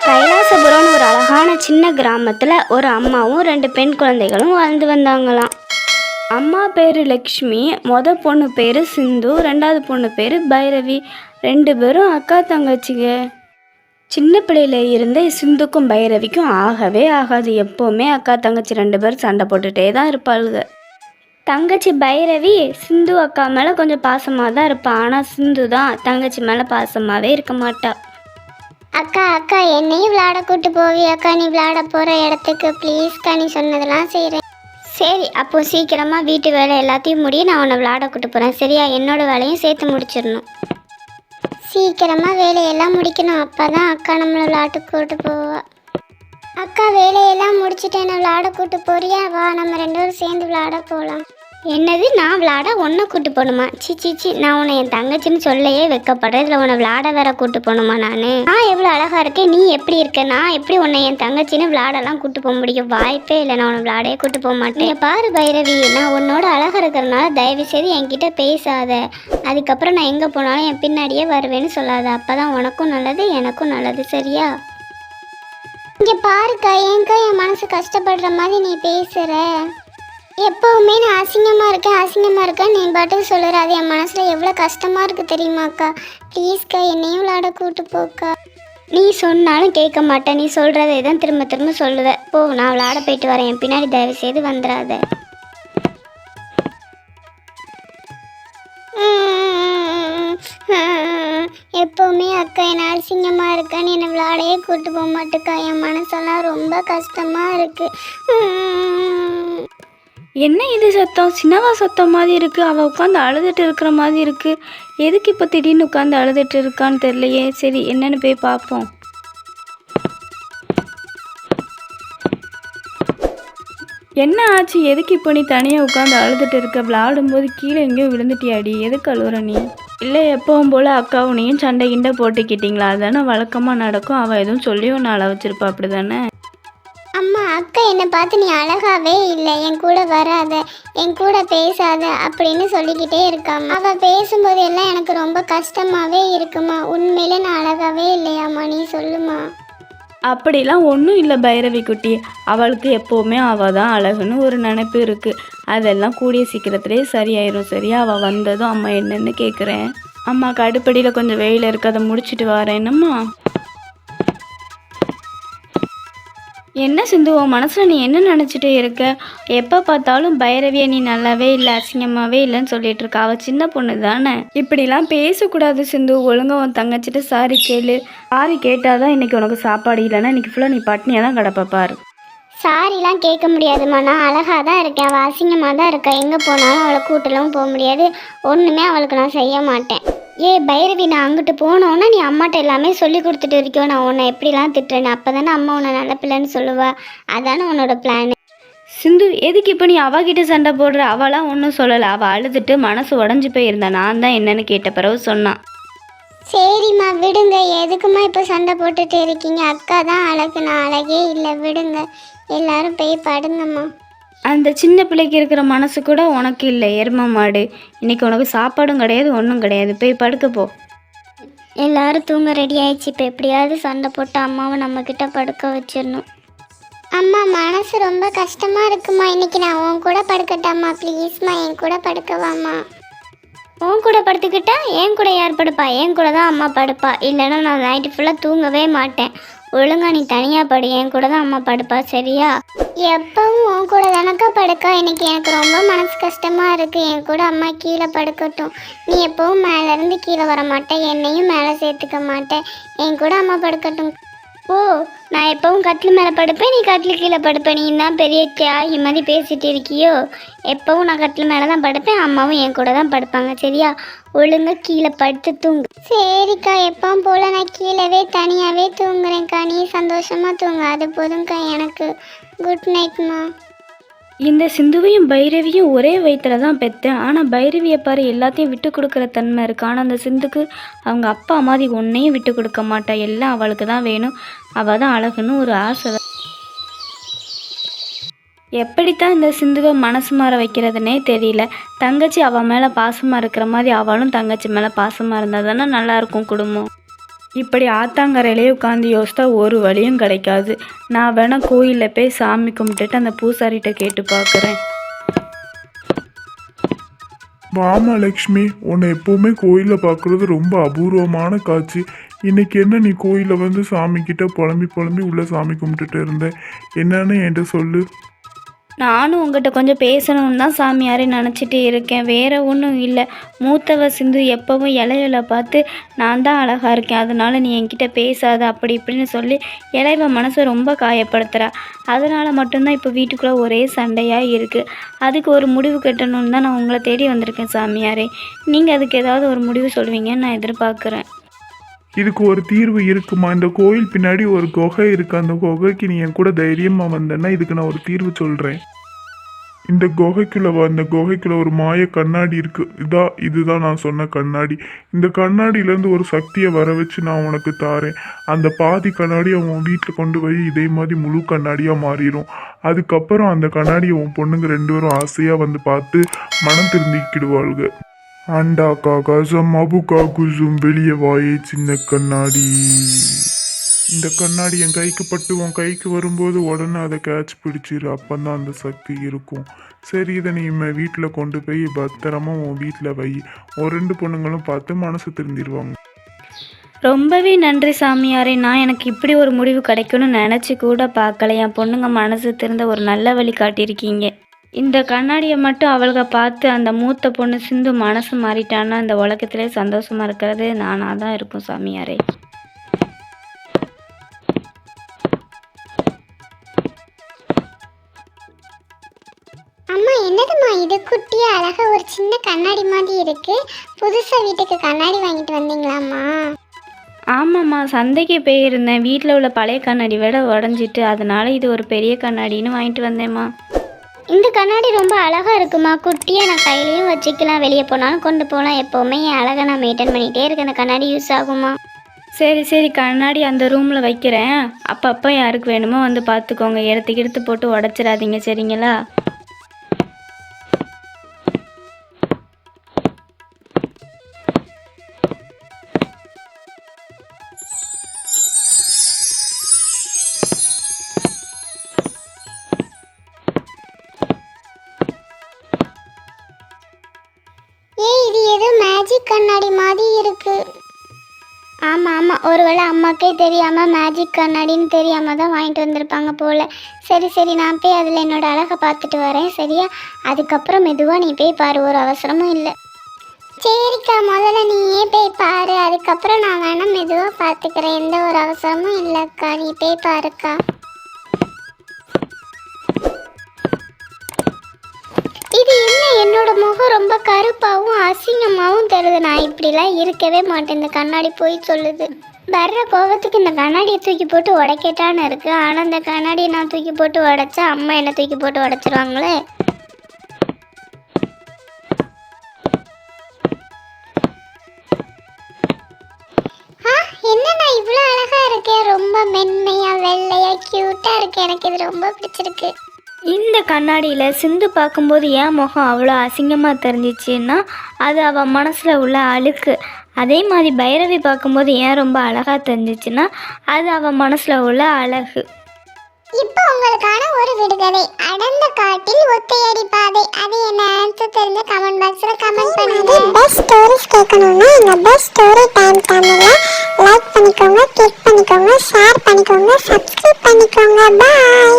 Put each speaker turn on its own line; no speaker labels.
கைலாசபுரம்னு ஒரு அழகான சின்ன கிராமத்தில் ஒரு அம்மாவும் 2 பெண் குழந்தைகளும் வாழ்ந்து வந்தாங்களாம். அம்மா பேர் லக்ஷ்மி, பொண்ணு பேர் சிந்து, 2வது பொண்ணு பேர் பைரவி. 2 பேரும் அக்கா தங்கச்சிங்க. சின்ன பிள்ளையில இருந்தே சிந்துக்கும் பைரவிக்கும் ஆகவே ஆகாது. எப்போவுமே அக்கா தங்கச்சி 2 பேரும் சண்டை போட்டுகிட்டே தான் இருப்பாளுங்க. தங்கச்சி பைரவி சிந்து அக்கா மேலே கொஞ்சம் பாசமாக தான் இருப்பாள். ஆனால் சிந்து தான் தங்கச்சி மேலே பாசமாகவே இருக்க மாட்டா.
அக்கா அக்கா என்னையும் விளையாட கூட்டு போவி அக்கா, நீ விளையாட போகிற இடத்துக்கு ப்ளீஸ்க்கா, நீ சொன்னதெல்லாம் செய்கிறேன். சரி, அப்போ சீக்கிரமாக வீட்டு வேலை எல்லாத்தையும் முடியும், நான் உன்னை விளையாட கூட்டு போகிறேன். சரியா? என்னோட வேலையும் சேர்த்து முடிச்சிடணும். சீக்கிரமாக வேலையெல்லாம் முடிக்கணும், அப்போ தான் அக்கா நம்மளை விளையாட்டு கூட்டு போவா. அக்கா வேலையெல்லாம் முடிச்சுட்டு என்ன விளையாட கூட்டு போறியா? வா, நம்ம 2 பேரும் சேர்ந்து விளையாட போகலாம். என்னது, நான் விளையாட உன்னை கூட்டு போகணுமா? சி, நான் உன்னை என் தங்கச்சின்னு சொல்லையே வெக்கப்படுறேன். இதில் உன்னை விளையாட வேற கூட்டு போகணுமா? நான் எவ்வளோ அழகாக இருக்கேன், நீ எப்படி இருக்க? நான் எப்படி உன்னை என் தங்கச்சின்னு விளையாடலாம் கூட்டு போக முடியும்? வாய்ப்பே இல்லை, நான் உன்னை விளையாடையே கூட்டு போக மாட்டேன். பாரு பைரவி, நான் உன்னோட அழகாக இருக்கிறனால தயவு செய்து என்கிட்ட பேசாத. அதுக்கப்புறம் நான் எங்கே போனாலும் என் பின்னாடியே வருவேன்னு சொல்லாத. அப்போ தான் உனக்கும் நல்லது, எனக்கும் நல்லது. சரியா? இங்கே பாருக்கா, ஏன்க்கா என் மனசு கஷ்டப்படுற மாதிரி நீ பேசுகிற? எப்போவுமே நான் அசிங்கமாக இருக்கேன் நீ பாட்டுக்கு சொல்லுற. அது என் மனசில் எவ்வளோ கஷ்டமாக இருக்குது தெரியுமாக்கா? ப்ளீஸ்க்கா என்னையும் விளையாட கூட்டு போக்கா. நீ சொன்னாலும் கேட்க மாட்டேன், நீ சொல்கிறதே தான் திரும்ப திரும்ப சொல்லுவேன். போ, நான் விளையாட போயிட்டு வரேன், என் பின்னாடி தயவு செய்து வந்துடாத. எப்போவுமே அக்கா என்ன அசிங்கமாக இருக்கான்னு என்னை விளையாடையே கூட்டு போக மாட்டேக்கா. என் மனசெல்லாம் ரொம்ப கஷ்டமாக இருக்குது.
என்ன இது சத்தம்? சின்னவா சத்தம் மாதிரி இருக்குது. அவள் உட்காந்து அழுதுட்டு இருக்கிற மாதிரி இருக்குது. எதுக்கு இப்போ திடீர்னு உட்காந்து அழுதுட்டு இருக்கான்னு தெரியலையே. சரி, என்னென்னு போய் பார்ப்போம். என்ன ஆச்சு? எதுக்கு இப்போ நீ தனியாக உட்காந்து அழுதுட்டு இருக்க? விளையாடும்போது கீழே எங்கேயோ விழுந்துட்டியாடி? எதுக்கு அழுகுற நீ? இல்லை, எப்பவும் போல் அக்காவுனையும் சண்டை கிண்டை போட்டுக்கிட்டீங்களா? அதுதானே வழக்கமாக நடக்கும். அவள் எதுவும் சொல்லி ஒன்று அழ வச்சிருப்பா, அப்படி தானே?
அம்மா, அக்கா என்னை பார்த்து நீ அழகாவே இல்லை, என் கூட வராத, என் கூட பேசாத அப்படின்னு சொல்லிக்கிட்டே இருக்காம்மா. அவள் பேசும்போது எல்லாம் எனக்கு ரொம்ப கஷ்டமாகவே இருக்குமா. உண்மையிலே நான் அழகாவே இல்லையாம்மா, நீ சொல்லுமா.
அப்படிலாம் ஒன்றும் இல்லை பைரவி குட்டி. அவளுக்கு எப்போவுமே அவள் தான் அழகுன்னு ஒரு நினைப்பு இருக்குது. அதெல்லாம் கூடிய சீக்கிரத்துலேயே சரியாயிரும். சரியா? அவள் வந்ததும் அம்மா என்னன்னு கேட்குறேன். அம்மாவுக்கு அடுப்படியில் கொஞ்சம் வெயில் இருக்குது, அதை முடிச்சுட்டு வரேன். என்னம்மா? என்ன சிந்து, உன் மனசில் நீ என்ன நினச்சிட்டே இருக்க? எப்போ பார்த்தாலும் பைரவியை நீ நல்லாவே இல்லை, அசிங்கமாகவே இல்லைன்னு சொல்லிட்டு இருக்கா. அவள் சின்ன பொண்ணு தானே. இப்படிலாம் பேசக்கூடாது சிந்து. ஒழுங்காக உன் தங்கச்சிட்டு சாரி கேளு. சாரி கேட்டால் தான் இன்றைக்கி உனக்கு சாப்பாடு, இல்லைன்னா இன்றைக்கி ஃபுல்லாக நீ பட்னியாக தான் கிடப்பாரு.
சாரிலாம் கேட்க முடியாதுமா, நான் அழகாக தான் இருக்கேன், அவள் அசிங்கமாக தான் இருக்கா. எங்கே போனாலும் அவளை கூட்டலாம் போக முடியாது, ஒன்றுமே அவளுக்கு நான் செய்ய மாட்டேன். ஏ பைரவி, நான் அங்கிட்டு போனோன்னா நீ அம்மாட்ட எல்லாமே சொல்லி கொடுத்துட்டு இருக்கியோ, நான் உன்னை எப்படிலாம் திட்டுறேன்னு. அப்போ தானே அம்மா உன்னை நல்ல பிள்ளைன்னு சொல்லுவா. அதானே உன்னோட பிளான்.
சிந்து, எதுக்கு இப்போ நீ அவகிட்ட சண்டை போடுற? அவளாம் ஒன்றும் சொல்லலை. அவள் அழுதுட்டு மனசு உடஞ்சி போயிருந்தா. நான் தான் என்னன்னு கேட்ட பிறகு சொன்னான்.
சரிம்மா விடுங்க, எதுக்குமா இப்போ சண்டை போட்டுட்டு இருக்கீங்க? அக்கா தான் அழகு, நான் அழகே இல்லை, விடுங்க. எல்லாரும் போய் படுங்கம்மா.
அந்த சின்ன பிள்ளைக்கு இருக்கிற மனசு கூட உனக்கு இல்லை, எரும மாடு. இன்னைக்கு உனக்கு சாப்பாடும் கிடையாது, ஒன்றும் கிடையாது. போய் படுக்க போ.
எல்லாரும் தூங்க ரெடி ஆயிடுச்சு. இப்போ எப்படியாவது சண்டை போட்டு அம்மாவை நம்மக்கிட்ட படுக்க வச்சிடணும். அம்மா, மனசு ரொம்ப கஷ்டமாக இருக்குமா. இன்னைக்கு நான் உன் கூட படுக்கட்டாம்மா? ப்ளீஸ்மா, என் கூட படுக்கவாம்மா. உன் கூட படுத்துக்கிட்டா என் கூட யார் படுப்பா? என் கூட தான் அம்மா படுப்பா. இல்லைன்னா நான் நைட்டு ஃபுல்லாக தூங்கவே மாட்டேன். ஒழுங்கா நீ தனியாக படு, என் கூட தான் அம்மா படுப்பா. சரியா? எப்பவும் உன் கூட தானக்கா படுக்கா. இன்னைக்கு எனக்கு ரொம்ப மனசு கஷ்டமாக இருக்குது. என் கூட அம்மா கீழே படுக்கட்டும். நீ எப்பவும் மேலேருந்து கீழே வர மாட்டேன், என்னையும் மேலே சேர்த்துக்க மாட்டேன். என் கூட அம்மா படுக்கட்டும். ஓ, நான் எப்பவும் கட்டில் மேலே படுப்பேன், நீ கட்டில் கீழே படுப்பேன். நீ தான் பெரிய தியாகி மாதிரி பேசிகிட்டு இருக்கியோ? எப்பவும் நான் கட்டில் மேலே தான் படுப்பேன், அம்மாவும் என் கூட தான் படுப்பாங்க. சரியா? ஒழுங்கா கீழே படுத்து தூங்கு. சரிக்கா, எப்பவும் போல் நான் கீழவே தனியாகவே தூங்குறேன்க்கா. நீ சந்தோஷமாக தூங்க, அது போதும்க்கா எனக்கு. குட் நைட்மா.
இந்த சிந்துவையும் பைரவியும் ஒரே வயிற்றுல தான் பெற்றேன். ஆனால் பைரவியை பாரு, எல்லாத்தையும் விட்டு கொடுக்குற தன்மை இருக்குது. ஆனால் அந்த சிந்துக்கு அவங்க அப்பா மாதிரி ஒன்றையும் விட்டு கொடுக்க மாட்டா. எல்லாம் அவளுக்கு தான் வேணும். அவள் தான் அழகுன்னு ஒரு ஆசை. எப்படித்தான் இந்த சிந்துவை மனசு மாற வைக்கிறதுனே தெரியல. தங்கச்சி அவள் மேலே பாசமாக இருக்கிற மாதிரி அவளும் தங்கச்சி மேலே பாசமாக இருந்தால் தானே நல்லாயிருக்கும் குடும்பம். இப்படி ஆத்தாங்கரையிலே உட்காந்து யோசித்தா ஒரு வழியும் கிடைக்காது. நான் வேணால் கோயிலில் போய் சாமி கும்பிட்டுட்டு அந்த பூசாரிகிட்ட கேட்டு பார்க்குறேன்.
வாமா லக்ஷ்மி, உன்னை எப்பவுமே கோயிலில் பார்க்குறது ரொம்ப அபூர்வமான காட்சி. இன்னைக்கு என்ன நீ கோயிலில் வந்து சாமி கிட்ட புலம்பி உள்ள சாமி கும்பிட்டுட்டு இருந்த, என்னன்னு என்கிட்ட சொல்லு.
நானும் உங்கள்கிட்ட கொஞ்சம் பேசணும்னு தான் சாமியாரே நினச்சிட்டு இருக்கேன், வேறு ஒன்றும் இல்லை. மூத்தவ சிந்து எப்போவும் இலையில பார்த்து நான் தான் அழகாக இருக்கேன், அதனால் நீ என்கிட்ட பேசாத அப்படி இப்படின்னு சொல்லி இளையவ மனசை ரொம்ப காயப்படுத்துகிறா. அதனால் மட்டும்தான் இப்போ வீட்டுக்குள்ளே ஒரே சண்டையாக இருக்குது. அதுக்கு ஒரு முடிவு கட்டணும்னு தான் நான் உங்களை தேடி வந்திருக்கேன் சாமியாரே. நீங்கள் அதுக்கு ஏதாவது ஒரு முடிவு சொல்லுவீங்கன்னு நான் எதிர்பார்க்குறேன்.
இதுக்கு ஒரு தீர்வு இருக்குமா? இந்த கோயில் பின்னாடி ஒரு குகை இருக்கு. அந்த குகைக்கு நீ என் கூட தைரியமாக வந்தேன்னா இதுக்கு நான் ஒரு தீர்வு சொல்கிறேன். இந்த குகைக்குள்ள ஒரு மாய கண்ணாடி இருக்கு. இதுதான் நான் சொன்ன கண்ணாடி. இந்த கண்ணாடியிலேருந்து ஒரு சக்தியை வர வச்சு நான் உனக்கு தாரேன். அந்த பாதி கண்ணாடியை உன் வீட்டில் கொண்டு போய் இதே மாதிரி முழு கண்ணாடியாக மாறிடும். அதுக்கப்புறம் அந்த கண்ணாடியை உன் பொண்ணுங்க 2 பேரும் ஆசையாக வந்து பார்த்து மனம் திருந்திக்கிடுவாளுங்க. அண்டா காகாசம் அபுகா குசும் வெளியே வாயே சின்ன கண்ணாடி. இந்த கண்ணாடி என் கைக்கு பட்டு உன் கைக்கு வரும்போது உடனே அதை கேட்ச் பிடிச்சிரு. அப்பந்தான் அந்த சக்தி இருக்கும். சரி, இதை நீ வீட்டில் கொண்டு போய் பத்திரமா உன் வீட்டில் வை. ஒரு 2 பொண்ணுங்களும் பார்த்து மனசு திருந்திடுவாங்க.
ரொம்பவே நன்றி சாமியாரே. நான் எனக்கு இப்படி ஒரு முடிவு கிடைக்கணும்னு நினச்சி கூட பார்க்கல. என் பொண்ணுங்க மனசு திருந்த ஒரு நல்ல வழி காட்டியிருக்கீங்க. இந்த கண்ணாடியை மட்டும் அவளுக பார்த்து அந்த மூத்த பொண்ணு சிந்து மனசு மாறிட்டான்னா அந்த உலகத்திலே சந்தோஷமாக இருக்கிறது நானாக தான் இருக்கும் சாமியாரே.
அம்மா, என்னதும்மா இது? குட்டியா அழகா ஒரு சின்ன கண்ணாடி மாதிரி இருக்கு. புதுசா வீட்டுக்கு கண்ணாடி வாங்கிட்டு வந்தீங்களாம்மா?
ஆமாம்மா, சந்தைக்கு போயிருந்தேன். வீட்டில் உள்ள பழைய கண்ணாடி விட உடஞ்சிட்டு, அதனால இது ஒரு பெரிய கண்ணாடின்னு வாங்கிட்டு வந்தேம்மா.
இந்த கண்ணாடி ரொம்ப அழகா இருக்குமா. குட்டியாக நான் கையிலையும் வச்சுக்கலாம், வெளியே போனாலும் கொண்டு போகலாம். எப்போவுமே என் அழகை நான் மெயின்டைன் பண்ணிகிட்டே இருக்கேன். அந்த கண்ணாடி யூஸ் ஆகுமா?
சரி, கண்ணாடி அந்த ரூமில் வைக்கிறேன். அப்பப்போ யாருக்கு வேணுமோ வந்து பார்த்துக்கோங்க. எடுத்து போட்டு உடச்சிடாதீங்க, சரிங்களா?
இது ஏதோ மேஜிக் கண்ணாடி மாதிரி இருக்கு. ஆமாம், ஒருவேளை அம்மாக்கே தெரியாமல் மேஜிக் கண்ணாடின்னு தெரியாமல் தான் வாங்கிட்டு வந்திருப்பாங்க போல். சரி, நான் போய் அதில் என்னோட அழகை பார்த்துட்டு வரேன், சரியா? அதுக்கப்புறம் மெதுவாக நீ போய் பாரு, ஒரு அவசரமும் இல்லை. சரிக்கா, முதல்ல நீயே போய் பாரு, அதுக்கப்புறம் நான் வேணால் மெதுவாக பார்த்துக்கிறேன். எந்த ஒரு அவசரமும் இல்லைக்கா, நீ போய் பாருக்கா. இது என்ன, என்னோட முகம் ரொம்ப கருப்பாகவும் அசிங்கமாகவும் தருது. நான் இப்படிலாம் இருக்கவே மாட்டேன். இந்த கண்ணாடி போய் சொல்லுது. வர்ற கோபத்துக்கு இந்த கண்ணாடியை தூக்கி போட்டு உடைக்கட்டான்னு இருக்கு. ஆனால் இந்த கண்ணாடியை நான் தூக்கி போட்டு உடைச்சா அம்மா என்ன தூக்கி போட்டு உடைச்சிருவாங்களே. என்ன, நான் இவ்வளோ அழகா இருக்கேன். ரொம்ப மென்மையா வெள்ளையா கியூட்டா இருக்கு. எனக்கு இது ரொம்ப பிடிச்சிருக்கு.
இந்த கண்ணாடியில் சிந்து பார்க்கும்போது என் முகம் அவ்வளோ அசிங்கமாக தெரிஞ்சிச்சுன்னா அது அவள் மனசில் உள்ள அழுக்கு. அதே மாதிரி பைரவி பார்க்கும்போது ஏன் ரொம்ப அழகாக தெரிஞ்சிச்சுன்னா அது அவள் மனசில் உள்ள அழகு.
இப்போ உங்களுக்கான ஒரு விடுகதை. அடர்ந்த காட்டில் ஒத்தையடி பாதை. அது என்ன ஆன்சர் தெரிஞ்ச கமெண்ட் பாக்ஸில் கமெண்ட் பண்ணுங்க. பெஸ்ட் ஸ்டோரிஸ் கேட்கணும்னா எங்கள் பெஸ்ட் ஸ்டோரி டைம் சேனலை லைக் பண்ணிக்கோங்க, கிளிக் பண்ணிக்கோங்க, ஷேர் பண்ணிக்கோங்க, சப்ஸ்கிரைப் பண்ணிக்கோங்க. பாய்.